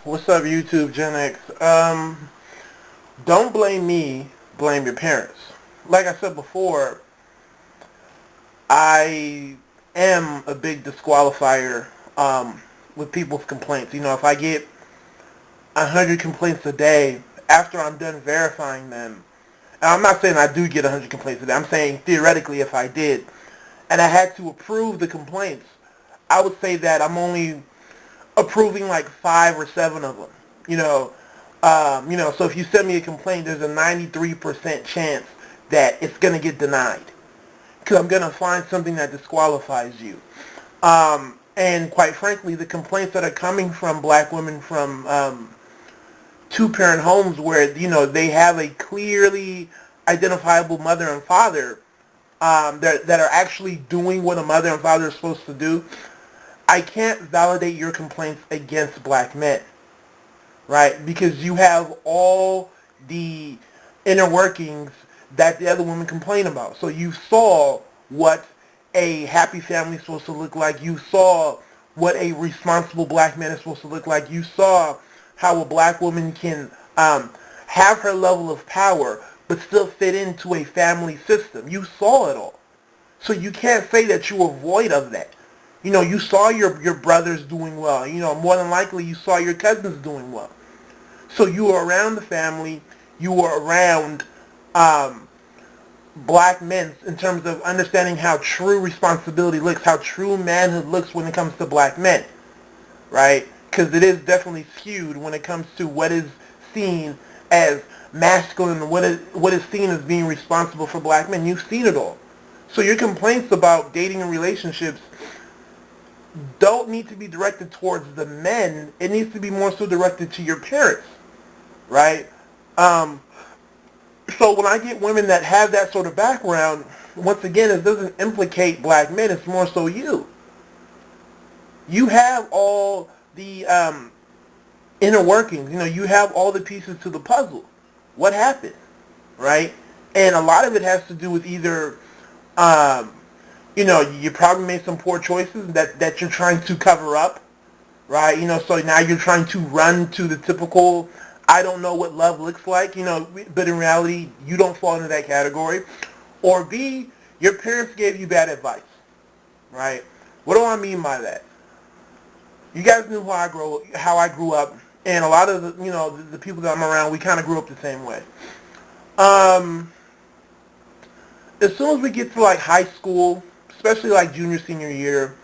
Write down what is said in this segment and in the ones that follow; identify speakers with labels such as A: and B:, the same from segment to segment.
A: What's up, YouTube Gen X? Don't blame me, blame your parents. Like I said before, I am a big disqualifier with people's complaints. If I get 100 complaints a day, after I'm done verifying them, and I'm not saying I do get 100 complaints a day, I'm saying theoretically if I did, and I had to approve the complaints, I would say that I'm only approving like 5 or 7 of them. So if you send me a complaint, there's a 93% chance that it's going to get denied because I'm going to find something that disqualifies you. And quite frankly, the complaints that are coming from black women from two-parent homes where, they have a clearly identifiable mother and father that are actually doing what a mother and father are supposed to do, I can't validate your complaints against black men, right? Because you have all the inner workings that the other women complain about. So you saw what a happy family is supposed to look like. You saw what a responsible black man is supposed to look like. You saw how a black woman can have her level of power but still fit into a family system. You saw it all. So you can't say that you are void of that. You saw your brothers doing well. More than likely you saw your cousins doing well. So you were around the family. You were around black men in terms of understanding how true responsibility looks, how true manhood looks when it comes to black men, right? Because it is definitely skewed when it comes to what is seen as masculine and what is seen as being responsible for black men. You've seen it all. So your complaints about dating and relationships don't need to be directed towards the men. It needs to be more so directed to your parents, right? Um, so when I get women that have that sort of background, once again, it doesn't implicate black men. It's more so you. You have all the inner workings. You have all the pieces to the puzzle. What happened, right? And a lot of it has to do with either um, you probably made some poor choices that you're trying to cover up, right? So now you're trying to run to the typical, I don't know what love looks like, but in reality, you don't fall into that category. Or B, your parents gave you bad advice, right? What do I mean by that? You guys knew how I grew up, and a lot of the people that I'm around, we kind of grew up the same way. Um, as soon as we get to like high school, especially like junior, senior year,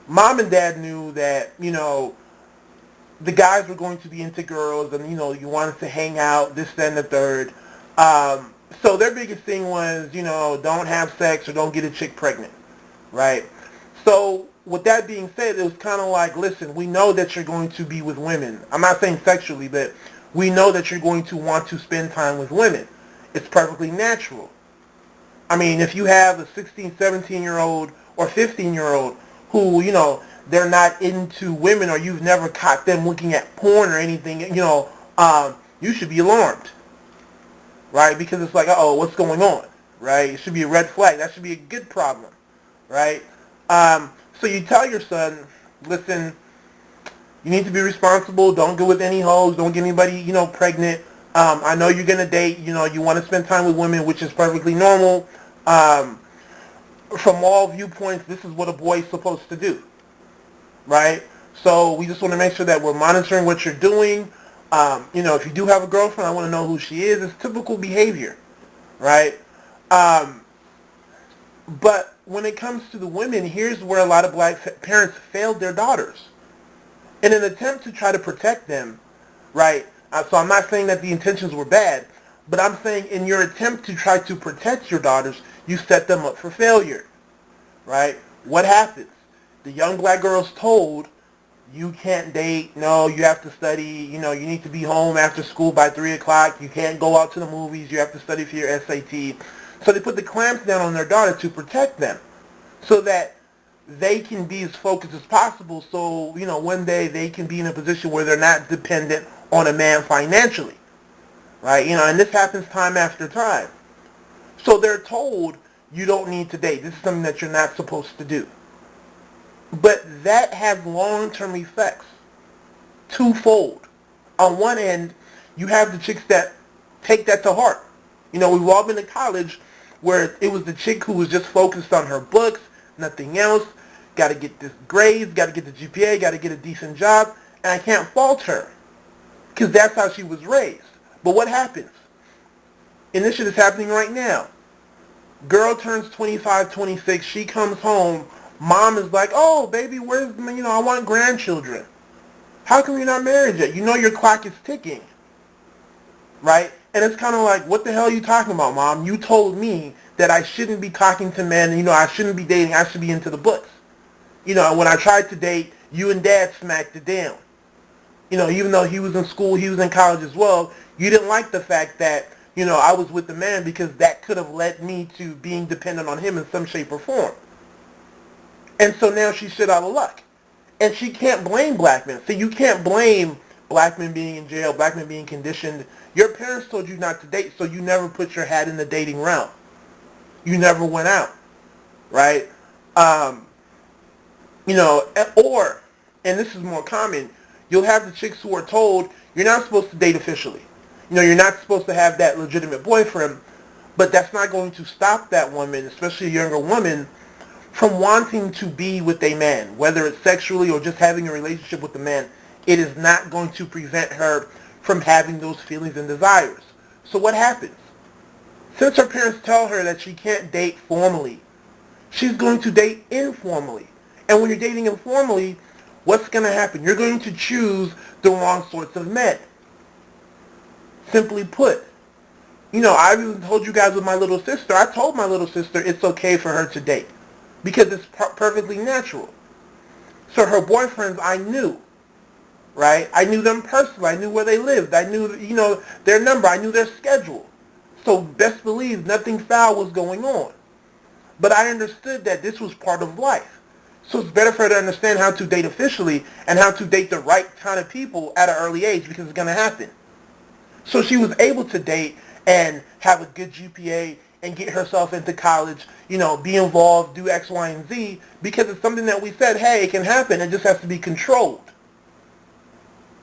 A: mom and dad knew that, the guys were going to be into girls and, you wanted to hang out, this, that, and the third. So their biggest thing was, don't have sex or don't get a chick pregnant, right? So with that being said, it was kind of like, listen, we know that you're going to be with women. I'm not saying sexually, but we know that you're going to want to spend time with women. It's perfectly natural. I mean, if you have a 16, 17-year-old or 15-year-old who, they're not into women or you've never caught them looking at porn or anything, you should be alarmed, right? Because it's like, uh-oh, what's going on, right? It should be a red flag. That should be a good problem, right? So you tell your son, listen, you need to be responsible. Don't go with any hoes. Don't get anybody, pregnant. I know you're going to date. You want to spend time with women, which is perfectly normal. Um, from all viewpoints, this is what a boy is supposed to do, right? So we just want to make sure that we're monitoring what you're doing. If you do have a girlfriend, I want to know who she is. It's typical behavior, right? Um, but when it comes to the women, here's where a lot of black parents failed their daughters. In an attempt to try to protect them, right? So I'm not saying that the intentions were bad, but I'm saying in your attempt to try to protect your daughters, you set them up for failure, right? What happens? The young black girl's told, you can't date, no, you have to study, you need to be home after school by 3 o'clock, you can't go out to the movies, you have to study for your SAT. So they put the clamps down on their daughter to protect them so that they can be as focused as possible so, one day they can be in a position where they're not dependent on a man financially, right? And this happens time after time. So they're told, you don't need to date. This is something that you're not supposed to do. But that has long-term effects twofold. On one end, you have the chicks that take that to heart. You know, we've all been to college where it was the chick who was just focused on her books, nothing else. Got to get this grades, got to get the GPA, got to get a decent job, and I can't fault her because that's how she was raised. But what happens? And this shit is happening right now. Girl turns 25, 26. She comes home. Mom is like, oh, baby, where's, I want grandchildren. How come you're not married yet? You know your clock is ticking. Right? And it's kind of like, what the hell are you talking about, Mom? You told me that I shouldn't be talking to men. I shouldn't be dating. I should be into the books. When I tried to date, you and Dad smacked it down. Even though he was in school, he was in college as well, you didn't like the fact that, I was with the man because that could have led me to being dependent on him in some shape or form. And so now she's shit out of luck. And she can't blame black men. See, you can't blame black men being in jail, black men being conditioned. Your parents told you not to date, so you never put your hat in the dating realm. You never went out, right? Or, and this is more common, you'll have the chicks who are told you're not supposed to date officially. You're not supposed to have that legitimate boyfriend, but that's not going to stop that woman, especially a younger woman, from wanting to be with a man, whether it's sexually or just having a relationship with the man. It is not going to prevent her from having those feelings and desires. So what happens? Since her parents tell her that she can't date formally, she's going to date informally. And when you're dating informally, what's going to happen? You're going to choose the wrong sorts of men. Simply put, I even told you guys with my little sister, I told my little sister it's okay for her to date because it's perfectly natural. So her boyfriends I knew, right? I knew them personally. I knew where they lived. I knew, their number. I knew their schedule. So best believe nothing foul was going on. But I understood that this was part of life. So it's better for her to understand how to date officially and how to date the right kind of people at an early age because it's going to happen. So she was able to date and have a good GPA and get herself into college, be involved, do X, Y, and Z because it's something that we said, hey, it can happen. It just has to be controlled.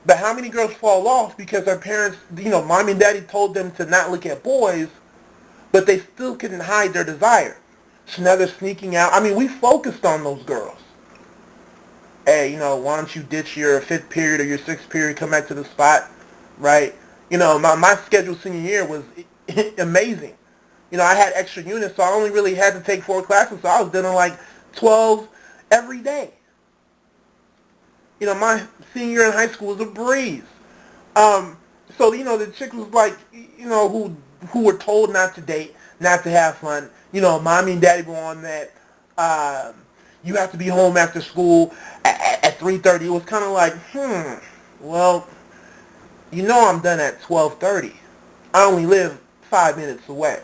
A: But how many girls fall off because their parents, mommy and daddy told them to not look at boys, but they still couldn't hide their desire. So now they're sneaking out. We focused on those girls. Hey, why don't you ditch your fifth period or your sixth period, come back to the spot, right? My schedule senior year was amazing. I had extra units, so I only really had to take 4 classes, so I was doing like 12 every day. My senior year in high school was a breeze. So, the chick was like, who were told not to date, not to have fun. Mommy and daddy were on that, you have to be home after school at 3:30. It was kind of like, well, I'm done at 12:30. I only live 5 minutes away,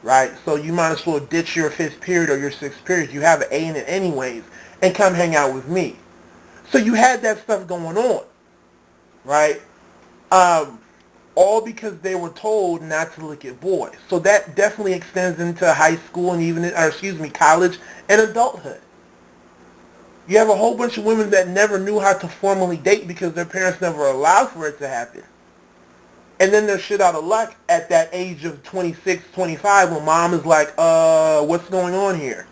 A: right? So you might as well ditch your 5th period or your 6th period. You have an A in it anyways, and come hang out with me. So you had that stuff going on, right? All because they were told not to look at boys. So that definitely extends into high school and even, college and adulthood. You have a whole bunch of women that never knew how to formally date because their parents never allowed for it to happen. And then they're shit out of luck at that age of 26, 25 when mom is like, what's going on here?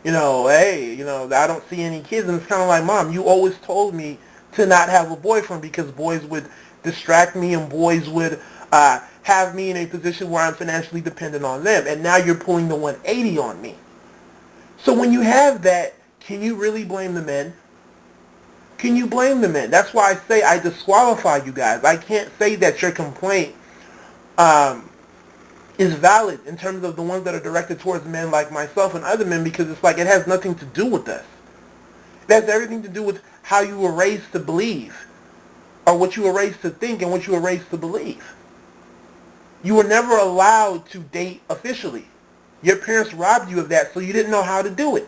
A: Hey, I don't see any kids. And it's kind of like, Mom, you always told me to not have a boyfriend because boys would distract me and boys would have me in a position where I'm financially dependent on them. And now you're pulling the 180 on me. So when you have that, can you really blame the men? Can you blame the men? That's why I say I disqualify you guys. I can't say that your complaint is valid in terms of the ones that are directed towards men like myself and other men because it's like it has nothing to do with us. It has everything to do with how you were raised to believe or what you were raised to think and what you were raised to believe. You were never allowed to date officially. Your parents robbed you of that, so you didn't know how to do it.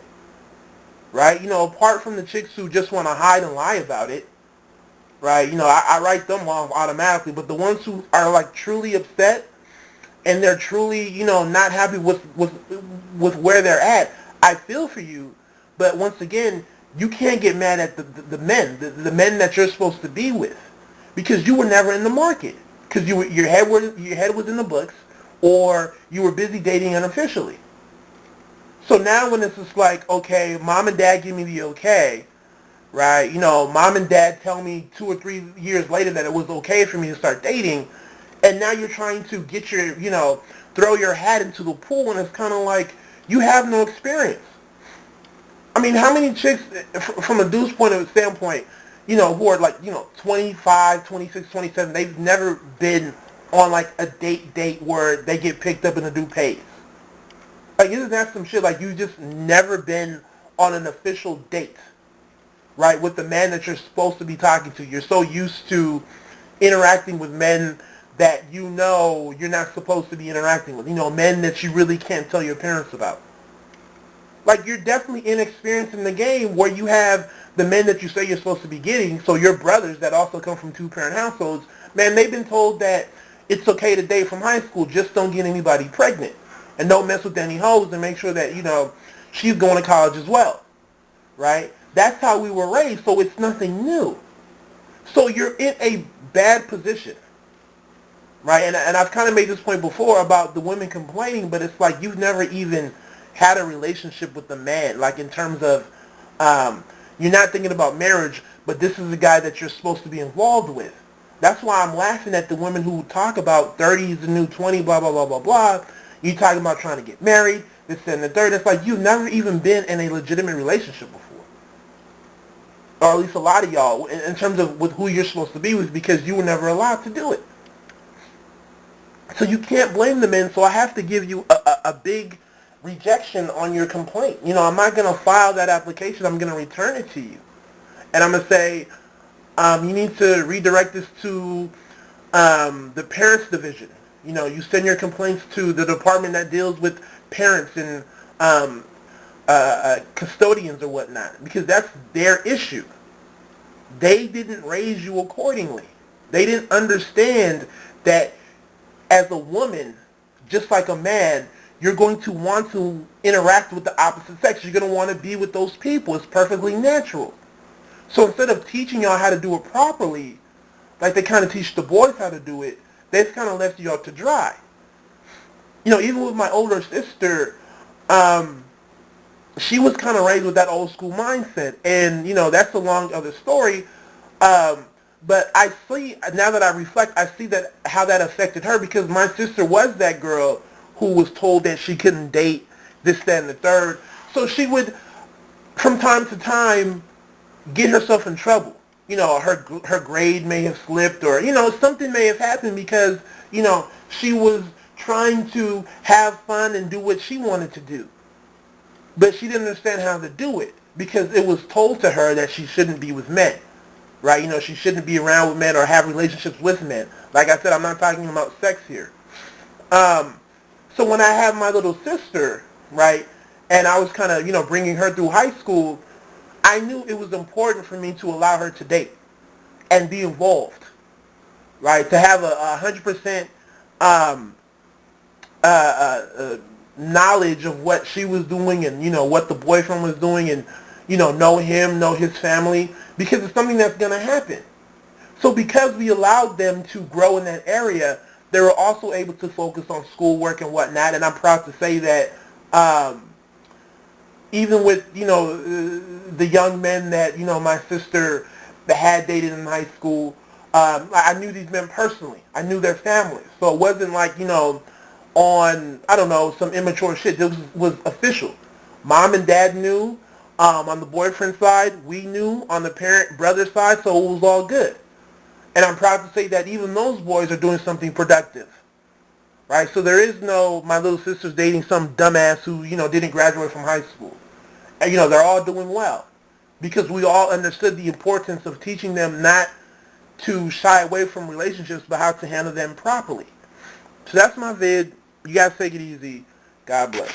A: Right? Apart from the chicks who just want to hide and lie about it, right? I write them off automatically, but the ones who are like truly upset and they're truly, not happy with where they're at, I feel for you. But once again, you can't get mad at the men, the men that you're supposed to be with, because you were never in the market, because your head was in the books, or you were busy dating unofficially. So now when it's just like, okay, mom and dad give me the okay, right? You know, mom and dad tell me 2 or 3 years later that it was okay for me to start dating, and now you're trying to get your, throw your hat into the pool, and it's kind of like you have no experience. I mean, how many chicks, from a dude's standpoint, who are like, 25, 26, 27, they've never been on like a date where they get picked up and the dude pays. Like, isn't that some shit? Like, you just never been on an official date, right, with the man that you're supposed to be talking to. You're so used to interacting with men that you're not supposed to be interacting with. Men that you really can't tell your parents about. Like, you're definitely inexperienced in the game where you have the men that you say you're supposed to be getting, so your brothers that also come from two-parent households, man, they've been told that it's okay to date from high school, just don't get anybody pregnant. And don't mess with any hoes, and make sure that, she's going to college as well, right? That's how we were raised, so it's nothing new. So you're in a bad position, right? And I've kind of made this point before about the women complaining, but it's like you've never even had a relationship with a man, like in terms of you're not thinking about marriage, but this is the guy that you're supposed to be involved with. That's why I'm laughing at the women who talk about 30 is the new 20, blah, blah, blah, blah, blah. You talking about trying to get married, this and the third. It's like you've never even been in a legitimate relationship before. Or at least a lot of y'all, in terms of with who you're supposed to be with, because you were never allowed to do it. So you can't blame the men, so I have to give you a big rejection on your complaint. I'm not going to file that application. I'm going to return it to you. And I'm going to say, you need to redirect this to the parents division. You send your complaints to the department that deals with parents and custodians or whatnot, because that's their issue. They didn't raise you accordingly. They didn't understand that as a woman, just like a man, you're going to want to interact with the opposite sex. You're going to want to be with those people. It's perfectly natural. So instead of teaching y'all how to do it properly, like they kind of teach the boys how to do it, they've kind of left you out to dry. Even with my older sister, she was kind of raised with that old school mindset. And, that's a long other story. But I see, now that I reflect, I see that how that affected her, because my sister was that girl who was told that she couldn't date this, that, and the third. So she would, from time to time, get herself in trouble. Her grade may have slipped, or, something may have happened because, she was trying to have fun and do what she wanted to do. But she didn't understand how to do it because it was told to her that she shouldn't be with men, right? She shouldn't be around with men or have relationships with men. Like I said, I'm not talking about sex here. So when I had my little sister, right, and I was kind of, bringing her through high school, I knew it was important for me to allow her to date and be involved, right? To have a 100% knowledge of what she was doing and, what the boyfriend was doing and, know him, know his family, because it's something that's going to happen. So because we allowed them to grow in that area, they were also able to focus on schoolwork and whatnot. And I'm proud to say that even with, the young men that, my sister that had dated in high school, I knew these men personally. I knew their families. So it wasn't like, on, I don't know, some immature shit. This was official. Mom and dad knew. On the boyfriend side, we knew. On the brother side, so it was all good. And I'm proud to say that even those boys are doing something productive. Right? So there is no, my little sister's dating some dumbass who, didn't graduate from high school. And, they're all doing well. Because we all understood the importance of teaching them not to shy away from relationships, but how to handle them properly. So that's my vid. You guys take it easy. God bless.